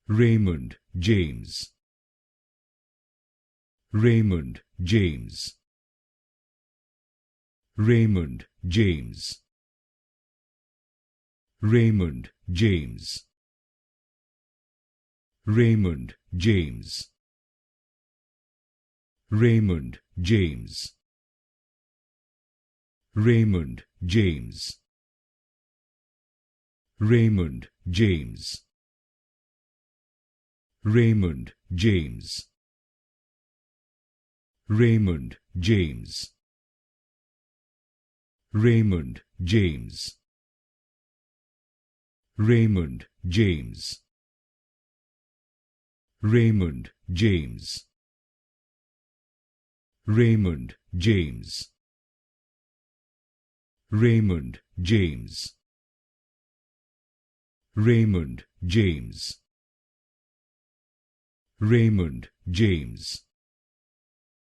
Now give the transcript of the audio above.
Raymond James. Raymond James. Raymond James. Raymond James. Raymond James. Raymond James. Raymond James. Raymond James. Raymond James. Raymond James. Raymond James. Raymond James. Raymond James. Raymond James. Raymond James. Raymond James. Raymond James.